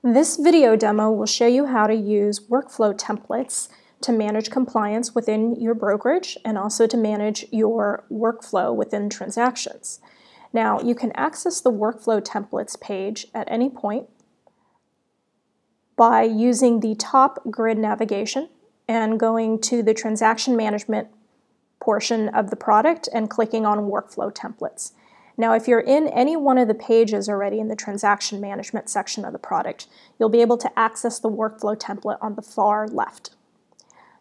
This video demo will show you how to use workflow templates to manage compliance within your brokerage and also to manage your workflow within transactions. Now, you can access the workflow templates page at any point by using the top grid navigation and going to the transaction management portion of the product and clicking on workflow templates. Now, if you're in any one of the pages already in the transaction management section of the product, you'll be able to access the workflow template on the far left.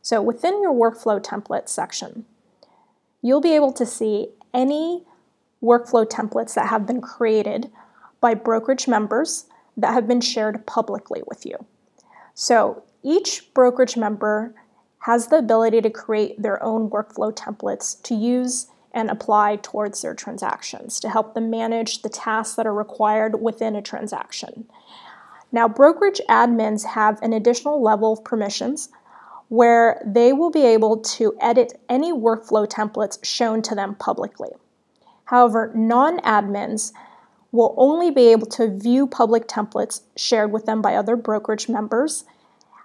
So within your workflow template section, you'll be able to see any workflow templates that have been created by brokerage members that have been shared publicly with you. So each brokerage member has the ability to create their own workflow templates to use and apply towards their transactions to help them manage the tasks that are required within a transaction. Now, brokerage admins have an additional level of permissions where they will be able to edit any workflow templates shown to them publicly. However, non-admins will only be able to view public templates shared with them by other brokerage members.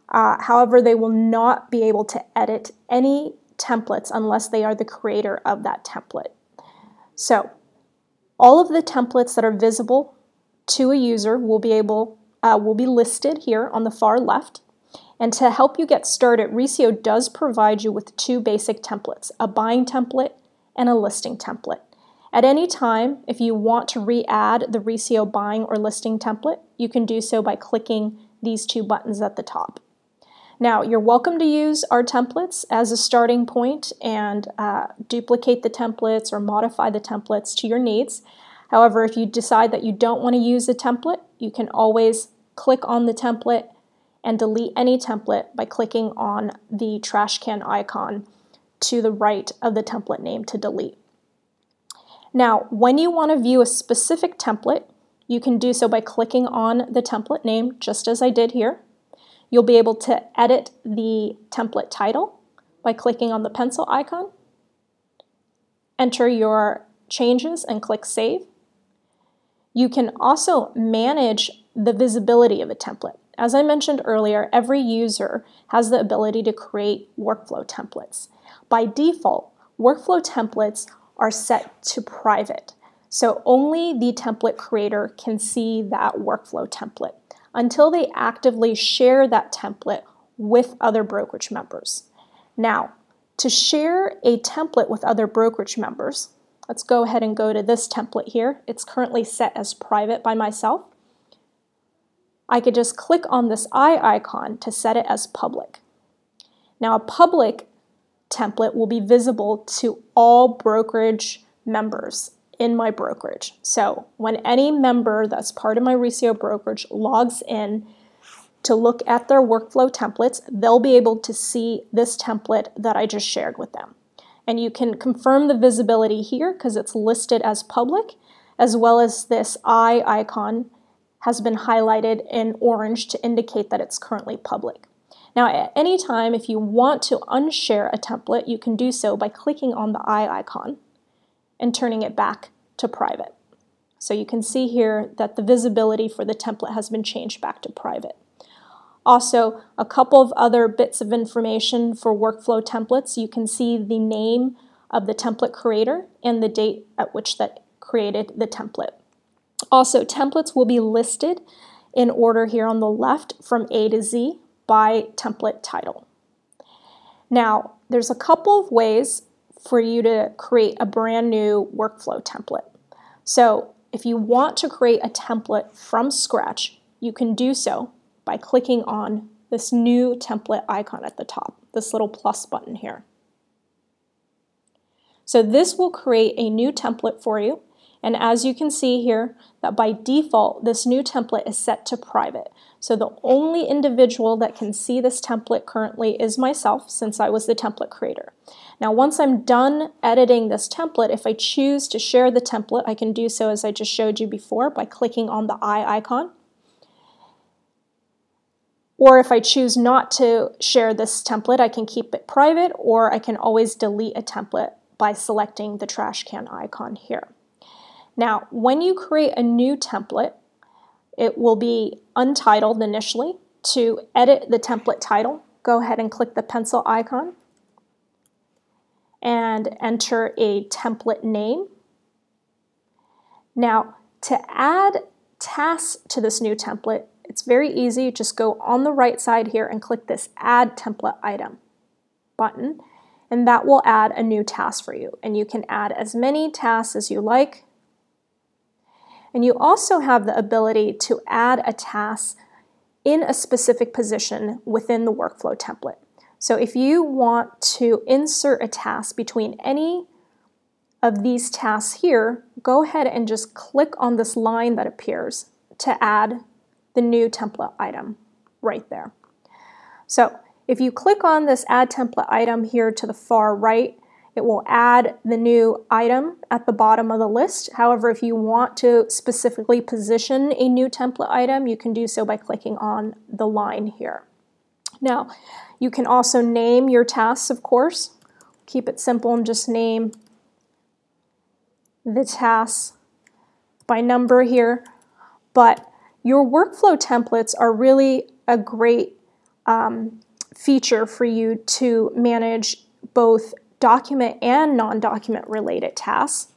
However, they will not be able to edit any templates unless they are the creator of that template. So all of the templates that are visible to a user will be listed here on the far left. And to help you get started, Resio does provide you with two basic templates, a buying template and a listing template. At any time, if you want to re-add the Resio buying or listing template, you can do so by clicking these two buttons at the top. Now, you're welcome to use our templates as a starting point and duplicate the templates or modify the templates to your needs. However, if you decide that you don't want to use a template, you can always click on the template and delete any template by clicking on the trash can icon to the right of the template name to delete. Now, when you want to view a specific template, you can do so by clicking on the template name, just as I did here. You'll be able to edit the template title by clicking on the pencil icon, enter your changes and click Save. You can also manage the visibility of a template. As I mentioned earlier, every user has the ability to create workflow templates. By default, workflow templates are set to private, so only the template creator can see that workflow template until they actively share that template with other brokerage members. Now, to share a template with other brokerage members, let's go ahead and go to this template here. It's currently set as private by myself. I could just click on this eye icon to set it as public. Now, a public template will be visible to all brokerage members in my brokerage. So when any member that's part of my Resio brokerage logs in to look at their workflow templates, they'll be able to see this template that I just shared with them. And you can confirm the visibility here because it's listed as public, as well as this eye icon has been highlighted in orange to indicate that it's currently public. Now, at any time, if you want to unshare a template, you can do so by clicking on the eye icon and turning it back to private. So you can see here that the visibility for the template has been changed back to private. Also, a couple of other bits of information for workflow templates. You can see the name of the template creator and the date at which that created the template. Also, templates will be listed in order here on the left from A to Z by template title. Now, there's a couple of ways for you to create a brand new workflow template. So if you want to create a template from scratch, you can do so by clicking on this new template icon at the top, this little plus button here. So this will create a new template for you. And as you can see here, that by default, this new template is set to private. So the only individual that can see this template currently is myself, since I was the template creator. Now, once I'm done editing this template, if I choose to share the template, I can do so as I just showed you before by clicking on the eye icon. Or if I choose not to share this template, I can keep it private, or I can always delete a template by selecting the trash can icon here. Now, when you create a new template, it will be untitled initially. To edit the template title, go ahead and click the pencil icon and enter a template name. Now, to add tasks to this new template, it's very easy. Just go on the right side here and click this Add Template Item button, and that will add a new task for you. And you can add as many tasks as you like. And you also have the ability to add a task in a specific position within the workflow template. So if you want to insert a task between any of these tasks here, go ahead and just click on this line that appears to add the new template item right there. So if you click on this Add Template Item here to the far right, it will add the new item at the bottom of the list. However, if you want to specifically position a new template item, you can do so by clicking on the line here. Now, you can also name your tasks, of course. Keep it simple and just name the tasks by number here. But your workflow templates are really a great feature for you to manage both document and non-document related tasks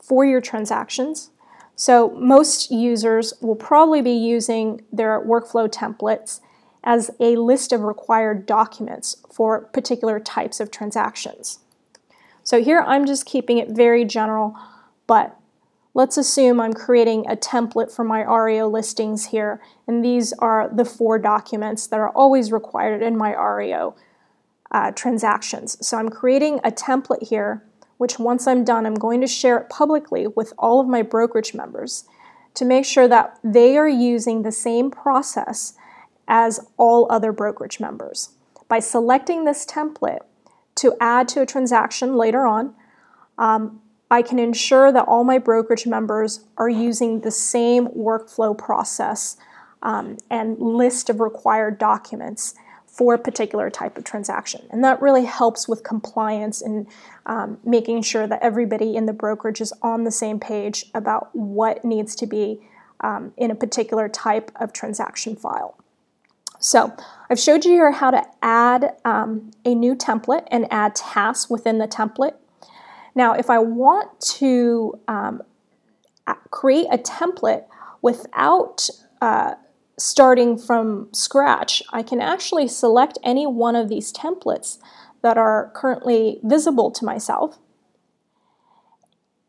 for your transactions. So most users will probably be using their workflow templates as a list of required documents for particular types of transactions. So here I'm just keeping it very general, but let's assume I'm creating a template for my REO listings here, and these are the 4 documents that are always required in my REO transactions. So I'm creating a template here, which once I'm done, I'm going to share it publicly with all of my brokerage members to make sure that they are using the same process as all other brokerage members. By selecting this template to add to a transaction later on, I can ensure that all my brokerage members are using the same workflow process and list of required documents for a particular type of transaction. And that really helps with compliance and making sure that everybody in the brokerage is on the same page about what needs to be in a particular type of transaction file. So I've showed you here how to add a new template and add tasks within the template. Now, if I want to create a template without starting from scratch, I can actually select any one of these templates that are currently visible to myself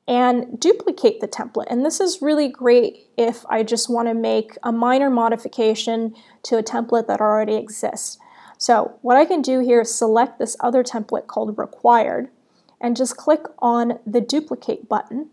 and duplicate the template. And this is really great if I just want to make a minor modification to a template that already exists. So what I can do here is select this other template called Required and just click on the Duplicate button.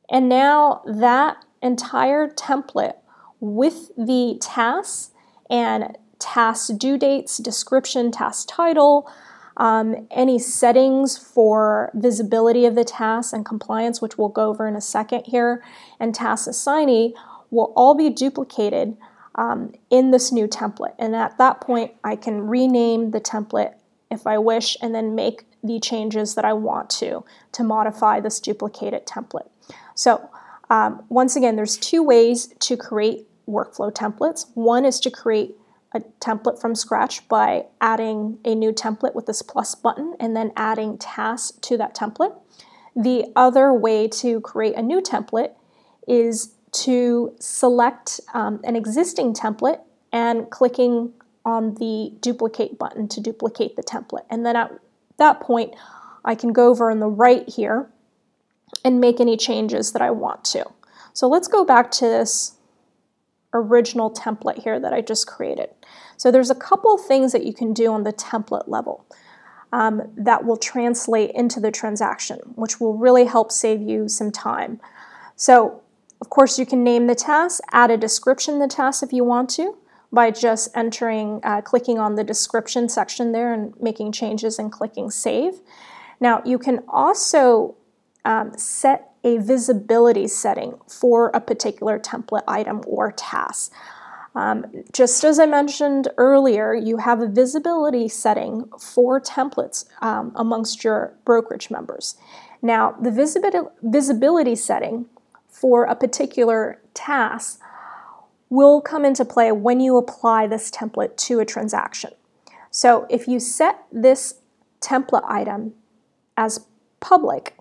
And now that entire template with the tasks and task due dates, description, task title, any settings for visibility of the tasks and compliance, which we'll go over in a second here, and task assignee will all be duplicated in this new template. And at that point, I can rename the template if I wish and then make the changes that I want to modify this duplicated template. So once again, there's 2 ways to create workflow templates. One is to create a template from scratch by adding a new template with this plus button and then adding tasks to that template. The other way to create a new template is to select an existing template and clicking on the duplicate button to duplicate the template. And then at that point, I can go over on the right here and make any changes that I want to. So let's go back to this original template here that I just created. So there's a couple of things that you can do on the template level that will translate into the transaction, which will really help save you some time. So of course you can name the task, add a description in the task if you want to, by just entering, clicking on the description section there and making changes and clicking save. Now you can also set a visibility setting for a particular template item or task. Just as I mentioned earlier, you have a visibility setting for templates amongst your brokerage members. Now the visibility setting for a particular task will come into play when you apply this template to a transaction. So if you set this template item as public,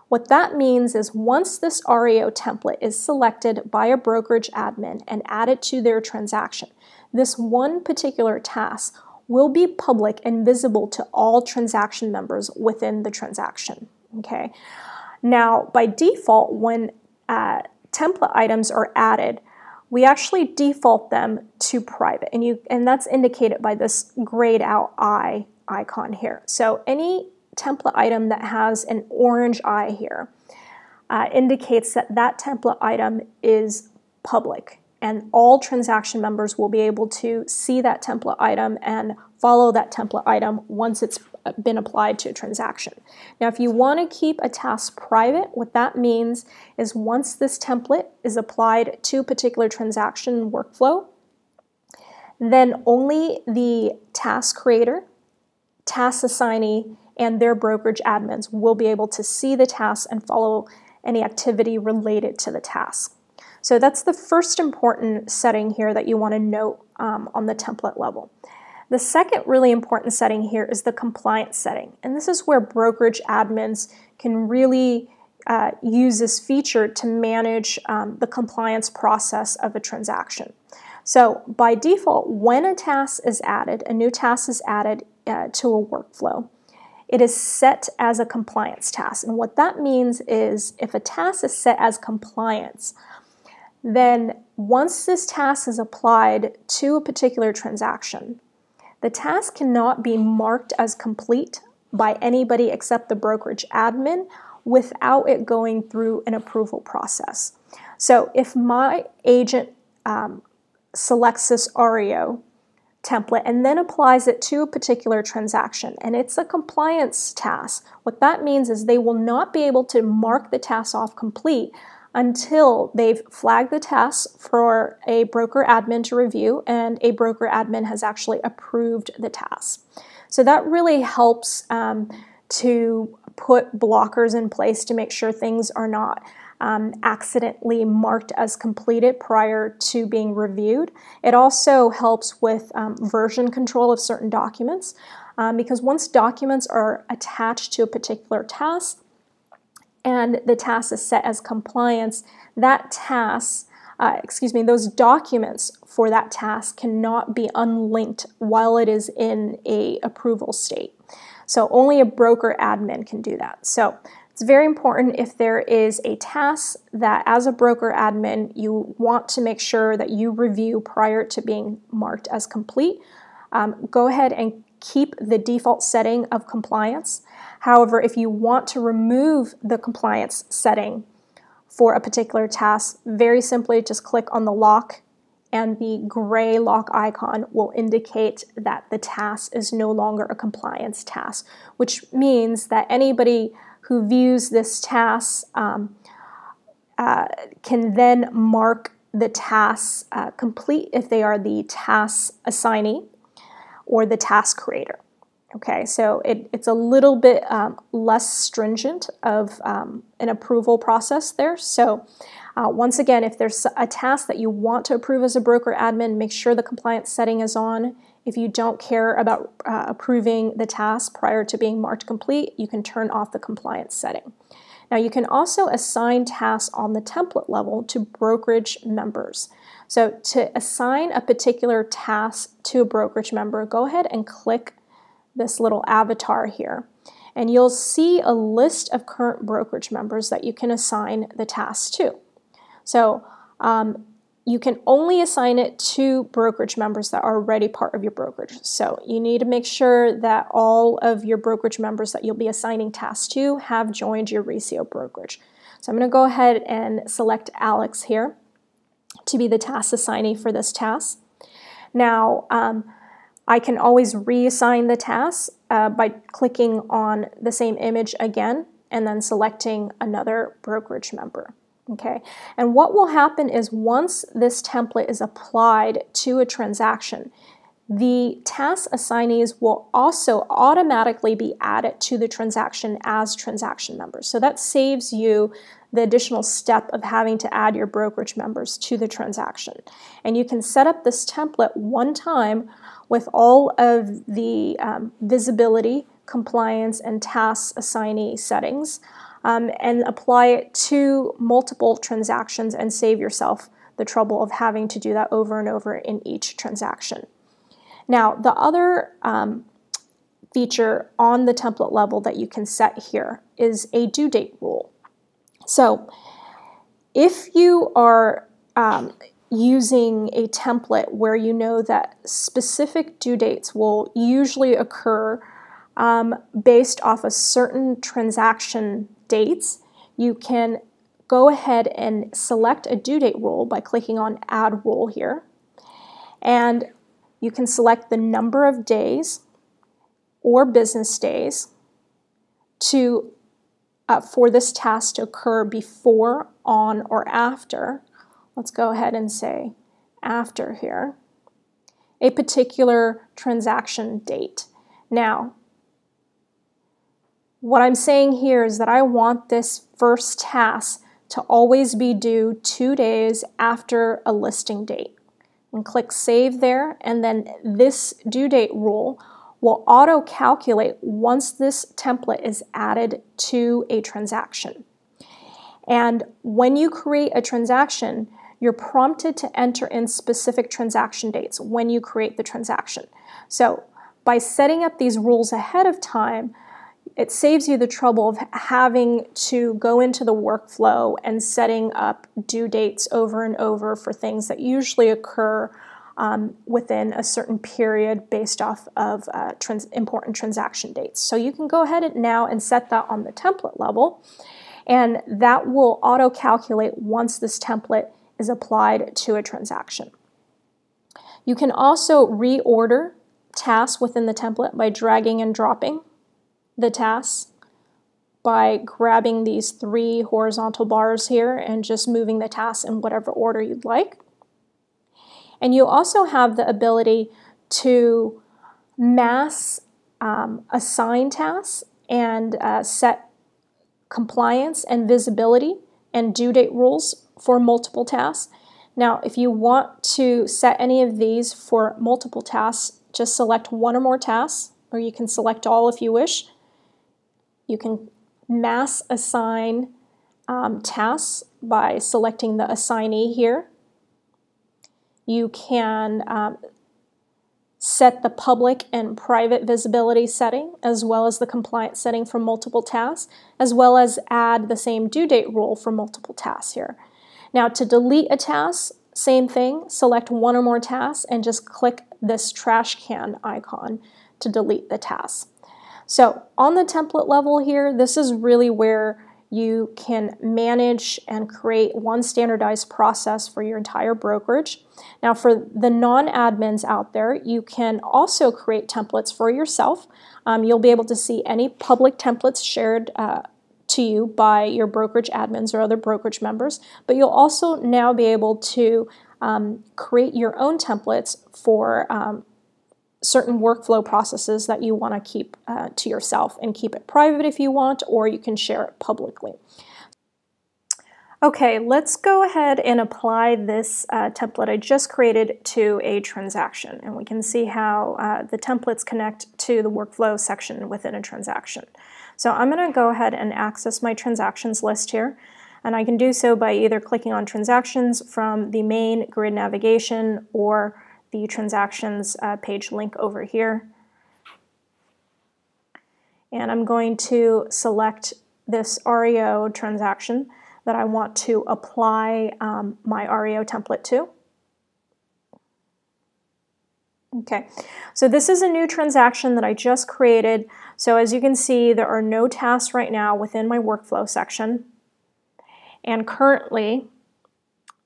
what that means is once this REO template is selected by a brokerage admin and added to their transaction, this one particular task will be public and visible to all transaction members within the transaction. Okay. Now, by default, when template items are added, we actually default them to private, and that's indicated by this grayed out eye icon here. So any template item that has an orange eye here indicates that that template item is public, and all transaction members will be able to see that template item and follow that template item once it's been applied to a transaction. Now, if you want to keep a task private, what that means is once this template is applied to a particular transaction workflow, then only the task creator, task assignee, and their brokerage admins will be able to see the task and follow any activity related to the task. So that's the first important setting here that you want to note on the template level. The second really important setting here is the compliance setting, and this is where brokerage admins can really use this feature to manage the compliance process of a transaction. So by default, when a task is added, a new task is added to a workflow, it is set as a compliance task. And what that means is if a task is set as compliance, then once this task is applied to a particular transaction, the task cannot be marked as complete by anybody except the brokerage admin without it going through an approval process. So if my agent selects this REO template and then applies it to a particular transaction and it's a compliance task, what that means is they will not be able to mark the task off complete until they've flagged the task for a broker admin to review and a broker admin has actually approved the task. So that really helps to put blockers in place to make sure things are not accidentally marked as completed prior to being reviewed. It also helps with version control of certain documents because once documents are attached to a particular task, and the task is set as compliance, that task, those documents for that task cannot be unlinked while it is in a approval state. So only a broker admin can do that. So it's very important if there is a task that as a broker admin you want to make sure that you review prior to being marked as complete, go ahead and keep the default setting of compliance. However, if you want to remove the compliance setting for a particular task, very simply just click on the lock and the gray lock icon will indicate that the task is no longer a compliance task, which means that anybody who views this task can then mark the task complete if they are the task assignee or the task creator. Okay, so it's a little bit less stringent of an approval process there. So once again, if there's a task that you want to approve as a broker admin, make sure the compliance setting is on. If you don't care about approving the task prior to being marked complete, you can turn off the compliance setting. Now you can also assign tasks on the template level to brokerage members. So to assign a particular task to a brokerage member, go ahead and click this little avatar here, and you'll see a list of current brokerage members that you can assign the task to. So you can only assign it to brokerage members that are already part of your brokerage. So you need to make sure that all of your brokerage members that you'll be assigning tasks to have joined your Resio brokerage. So I'm going to go ahead and select Alex here to be the task assignee for this task. Now, I can always reassign the task by clicking on the same image again and then selecting another brokerage member. Okay, and what will happen is once this template is applied to a transaction, the task assignees will also automatically be added to the transaction as transaction members. So that saves you the additional step of having to add your brokerage members to the transaction. And you can set up this template one time with all of the visibility, compliance, and task assignee settings, and apply it to multiple transactions and save yourself the trouble of having to do that over and over in each transaction. Now, the other feature on the template level that you can set here is a due date rule. So if you are using a template where you know that specific due dates will usually occur based off of certain transaction dates, you can go ahead and select a due date rule by clicking on Add Rule here. And you can select the number of days or business days to for this task to occur before, on, or after. Let's go ahead and say after here, a particular transaction date. Now, what I'm saying here is that I want this first task to always be due 2 days after a listing date. And click Save there, and then this due date rule will auto-calculate once this template is added to a transaction. And when you create a transaction, you're prompted to enter in specific transaction dates when you create the transaction. So by setting up these rules ahead of time, it saves you the trouble of having to go into the workflow and setting up due dates over and over for things that usually occur within a certain period based off of important transaction dates. So you can go ahead now and set that on the template level, and that will auto-calculate once this template is applied to a transaction. You can also reorder tasks within the template by dragging and dropping the tasks by grabbing these 3 horizontal bars here and just moving the tasks in whatever order you'd like. And you also have the ability to mass assign tasks and set compliance and visibility and due date rules for multiple tasks. Now, if you want to set any of these for multiple tasks, just select one or more tasks, or you can select all if you wish. You can mass assign tasks by selecting the assignee here. You can set the public and private visibility setting, as well as the compliance setting for multiple tasks, as well as add the same due date rule for multiple tasks here. Now, to delete a task, same thing, select one or more tasks and just click this trash can icon to delete the task. So on the template level here, this is really where you can manage and create one standardized process for your entire brokerage. Now, for the non-admins out there, you can also create templates for yourself. You'll be able to see any public templates shared to you by your brokerage admins or other brokerage members, but you'll also now be able to create your own templates for certain workflow processes that you want to keep to yourself, and keep it private if you want, or you can share it publicly. Okay, let's go ahead and apply this template I just created to a transaction, and we can see how the templates connect to the workflow section within a transaction. So I'm going to go ahead and access my transactions list here, and I can do so by either clicking on transactions from the main grid navigation or the transactions page link over here. And I'm going to select this REO transaction that I want to apply my REO template to. Okay, so this is a new transaction that I just created. So as you can see, there are no tasks right now within my workflow section. And currently,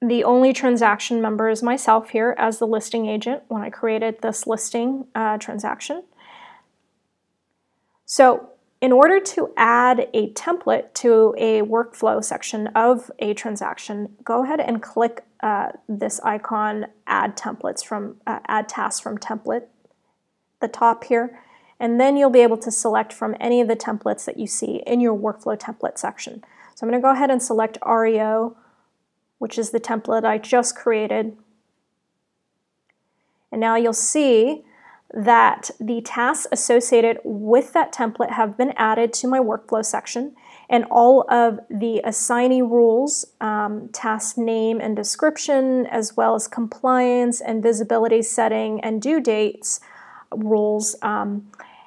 the only transaction member is myself here as the listing agent when I created this listing transaction. So in order to add a template to a workflow section of a transaction, go ahead and click this icon, Add Templates from Add Tasks from Template, the top here, and then you'll be able to select from any of the templates that you see in your workflow template section. So I'm going to go ahead and select REO, which is the template I just created. And now you'll see that the tasks associated with that template have been added to my workflow section, and all of the assignee rules, task name and description, as well as compliance and visibility setting and due dates rules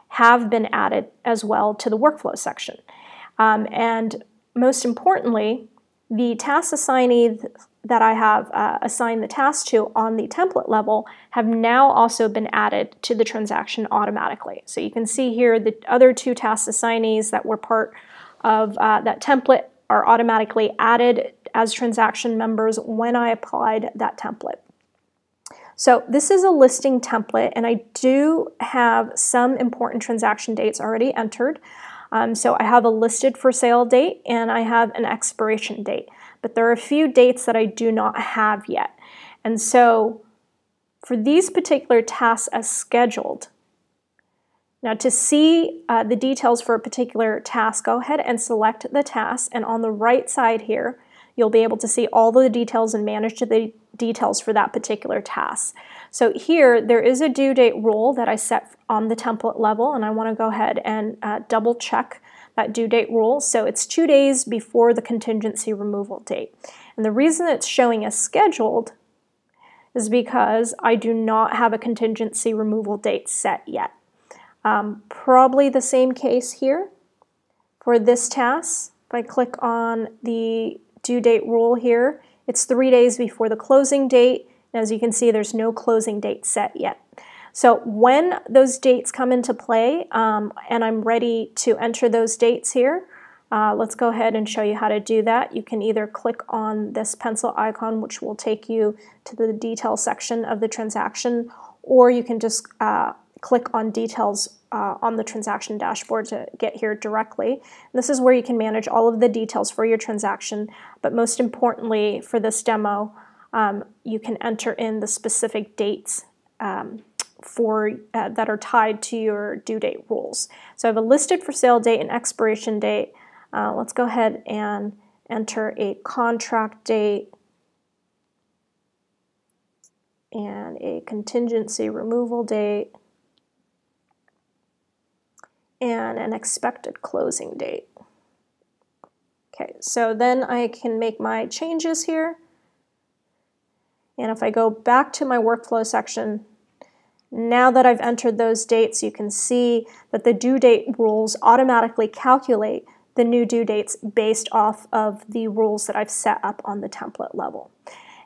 have been added as well to the workflow section. And most importantly, the task assignee that I have assigned the task to on the template level have now also been added to the transaction automatically. So you can see here the other two task assignees that were part of that template are automatically added as transaction members when I applied that template. So this is a listing template, and I do have some important transaction dates already entered. So I have a listed for sale date and I have an expiration date. But there are a few dates that I do not have yet. And so for these particular tasks as scheduled, now to see the details for a particular task, go ahead and select the task, and on the right side here, you'll be able to see all the details and manage the details for that particular task. So here, there is a due date rule that I set on the template level, and I want to go ahead and double check that due date rule. So it's 2 days before the contingency removal date. And the reason it's showing as scheduled is because I do not have a contingency removal date set yet. Probably the same case here for this task. If I click on the due date rule here, it's 3 days before the closing date. And as you can see, there's no closing date set yet. So when those dates come into play and I'm ready to enter those dates here, let's go ahead and show you how to do that. You can either click on this pencil icon, which will take you to the detail section of the transaction, or you can just click on details on the transaction dashboard to get here directly. And this is where you can manage all of the details for your transaction, but most importantly for this demo, you can enter in the specific dates that are tied to your due date rules. So I have a listed for sale date and expiration date. Let's go ahead and enter a contract date and a contingency removal date and an expected closing date. Okay, so then I can make my changes here. And if I go back to my workflow section, now that I've entered those dates, you can see that the due date rules automatically calculate the new due dates based off of the rules that I've set up on the template level.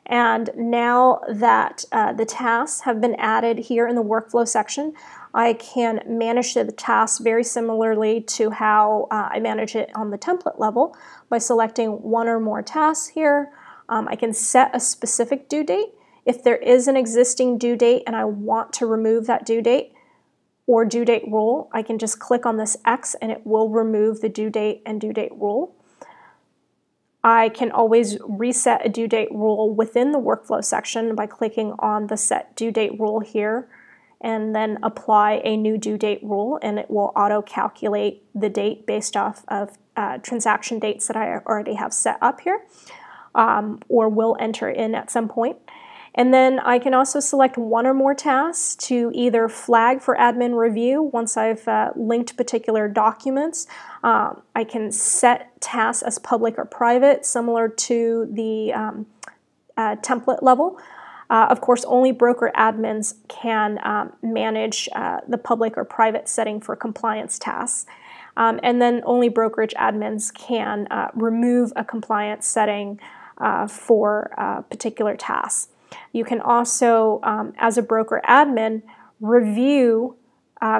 And now that the tasks have been added here in the workflow section, I can manage the tasks very similarly to how I manage it on the template level by selecting one or more tasks here. I can set a specific due date. If there is an existing due date and I want to remove that due date or due date rule, I can just click on this X and it will remove the due date and due date rule. I can always reset a due date rule within the workflow section by clicking on the set due date rule here and then apply a new due date rule, and it will auto calculate the date based off of transaction dates that I already have set up here or will enter in at some point. And then I can also select one or more tasks to either flag for admin review once I've linked particular documents. I can set tasks as public or private, similar to the template level. Of course, only broker admins can manage the public or private setting for compliance tasks. And then only brokerage admins can remove a compliance setting for particular tasks. You can also, as a broker admin, review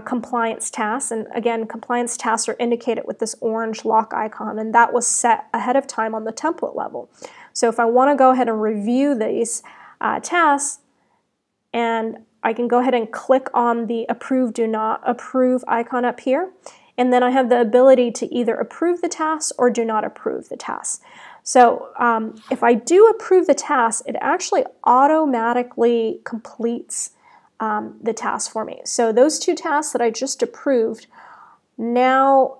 compliance tasks. And again, compliance tasks are indicated with this orange lock icon, and that was set ahead of time on the template level. So if I want to go ahead and review these tasks, and I can go ahead and click on the approve, do not approve icon up here, And then I have the ability to either approve the task or do not approve the task. So if I do approve the task, it actually automatically completes the task for me. So those two tasks that I just approved now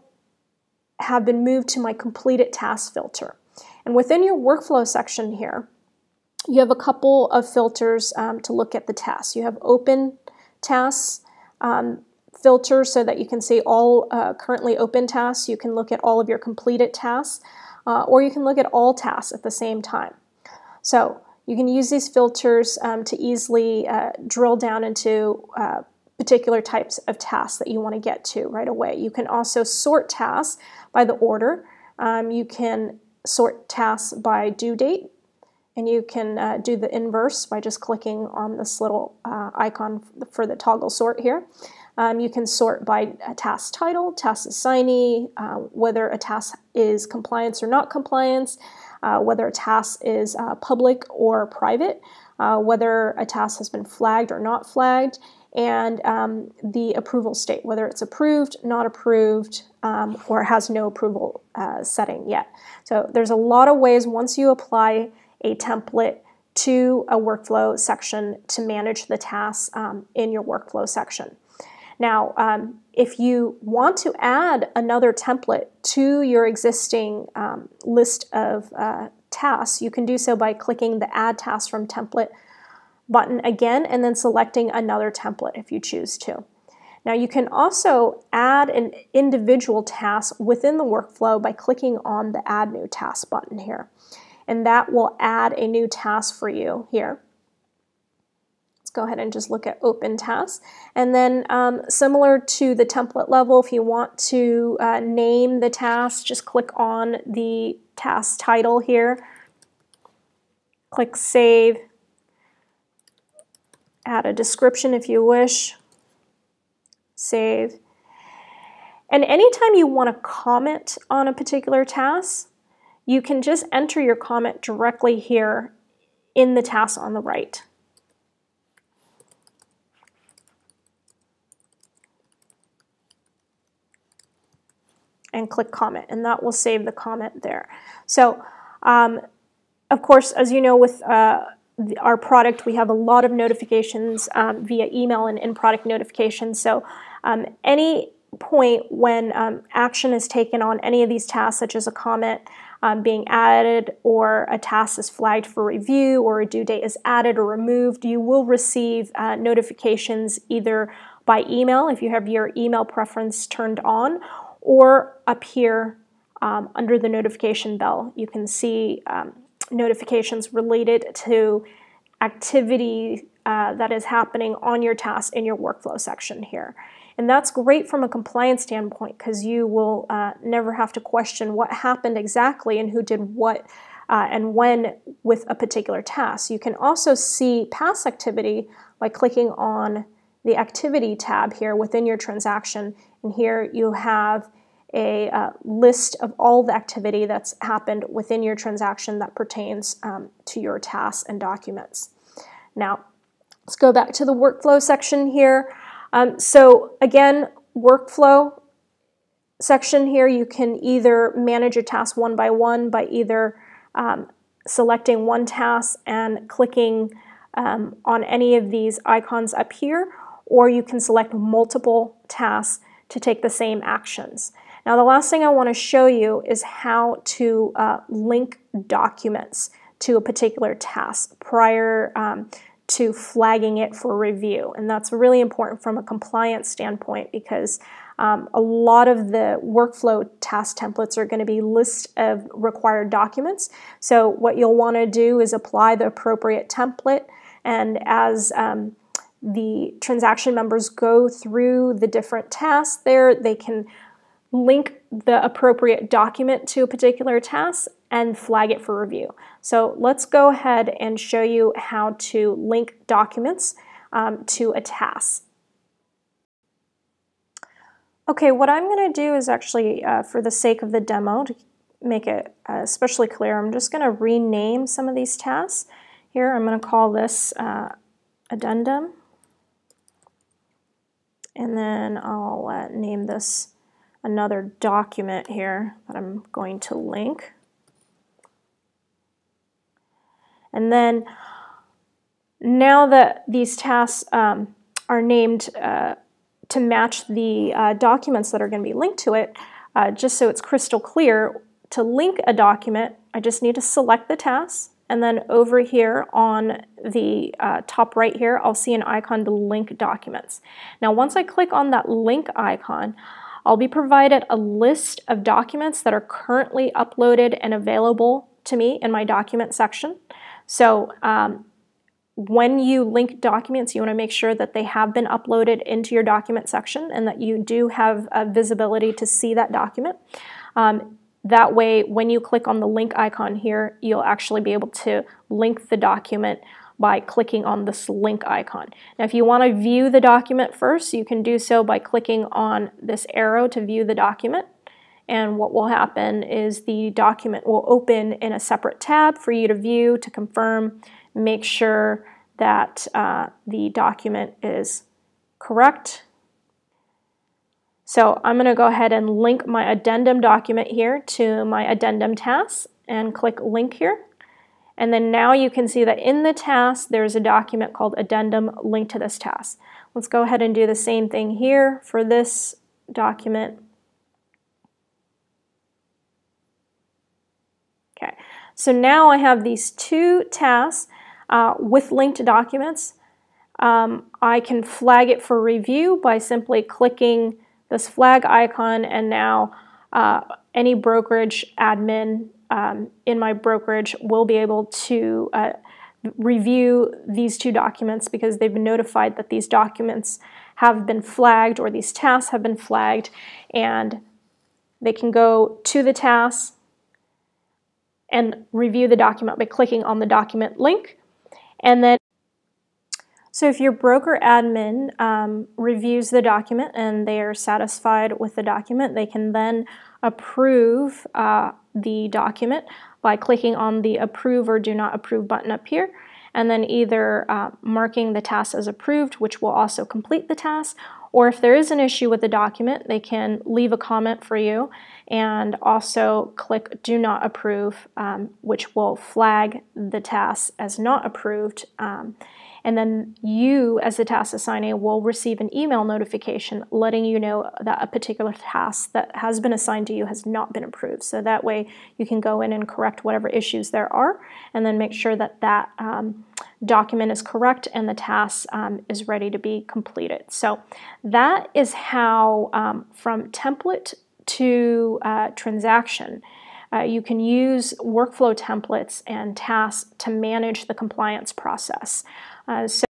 have been moved to my completed task filter. And within your workflow section here, you have a couple of filters to look at the tasks. You have open tasks filter so that you can see all currently open tasks. You can look at all of your completed tasks, or you can look at all tasks at the same time. So you can use these filters to easily drill down into particular types of tasks that you want to get to right away. You can also sort tasks by the order. You can sort tasks by due date, and you can do the inverse by just clicking on this little icon for the toggle sort here. You can sort by a task title, task assignee, whether a task is compliance or not compliance, whether a task is public or private, whether a task has been flagged or not flagged, and the approval state, whether it's approved, not approved, or has no approval setting yet. So there's a lot of ways once you apply a template to a workflow section to manage the tasks in your workflow section. Now, if you want to add another template to your existing list of tasks, you can do so by clicking the Add Task from Template button again and then selecting another template if you choose to. Now, you can also add an individual task within the workflow by clicking on the Add New Task button here, and that will add a new task for you here. Let's go ahead and just look at open tasks. And then similar to the template level, if you want to name the task, just click on the task title here, click Save, add a description if you wish, save. And anytime you want to comment on a particular task, you can just enter your comment directly here in the task on the right. And click comment, and that will save the comment there. So, of course, as you know, with our product, we have a lot of notifications via email and in-product notifications. So any point when action is taken on any of these tasks, such as a comment being added, or a task is flagged for review, or a due date is added or removed, you will receive notifications either by email, if you have your email preference turned on, or up here under the notification bell. You can see notifications related to activity that is happening on your task in your workflow section here. And that's great from a compliance standpoint because you will never have to question what happened exactly and who did what and when with a particular task. You can also see past activity by clicking on the activity tab here within your transaction, and here you have a list of all the activity that's happened within your transaction that pertains to your tasks and documents. Now, let's go back to the workflow section here. So again, workflow section here, you can either manage your tasks one by one by either selecting one task and clicking on any of these icons up here, or you can select multiple tasks to take the same actions. Now, the last thing I want to show you is how to link documents to a particular task prior to flagging it for review. And that's really important from a compliance standpoint because a lot of the workflow task templates are going to be lists of required documents. So what you'll want to do is apply the appropriate template, and as the transaction members go through the different tasks there, they can link the appropriate document to a particular task and flag it for review. So let's go ahead and show you how to link documents to a task. Okay, what I'm going to do is actually, for the sake of the demo, to make it especially clear, I'm just going to rename some of these tasks. Here, I'm going to call this addendum, and then I'll name this another document here that I'm going to link. And then now that these tasks are named to match the documents that are going to be linked to it, just so it's crystal clear, to link a document, I just need to select the task, and then over here on the top right here, I'll see an icon to link documents. Now once I click on that link icon, I'll be provided a list of documents that are currently uploaded and available to me in my document section. So when you link documents, you want to make sure that they have been uploaded into your document section and that you do have visibility to see that document. That way, when you click on the link icon here, you'll actually be able to link the document by clicking on this link icon. Now, if you want to view the document first, you can do so by clicking on this arrow to view the document. And what will happen is the document will open in a separate tab for you to view, to confirm, make sure that the document is correct. So I'm going to go ahead and link my addendum document here to my addendum task and click link here. And then now you can see that in the task there's a document called addendum linked to this task. Let's go ahead and do the same thing here for this document. Okay, so now I have these two tasks with linked documents. I can flag it for review by simply clicking this flag icon, and now any brokerage admin in my brokerage will be able to review these two documents because they've been notified that these documents have been flagged or these tasks have been flagged, and they can go to the task and review the document by clicking on the document link. And then, so if your broker admin reviews the document and they are satisfied with the document, they can then approve the document by clicking on the approve or do not approve button up here, and then either marking the task as approved, which will also complete the task, or if there is an issue with the document, they can leave a comment for you and also click do not approve, which will flag the task as not approved. And then you, as the task assignee, will receive an email notification letting you know that a particular task that has been assigned to you has not been approved. So that way you can go in and correct whatever issues there are, and then make sure that that document is correct and the task is ready to be completed. So that is how from template to transaction, you can use workflow templates and tasks to manage the compliance process. So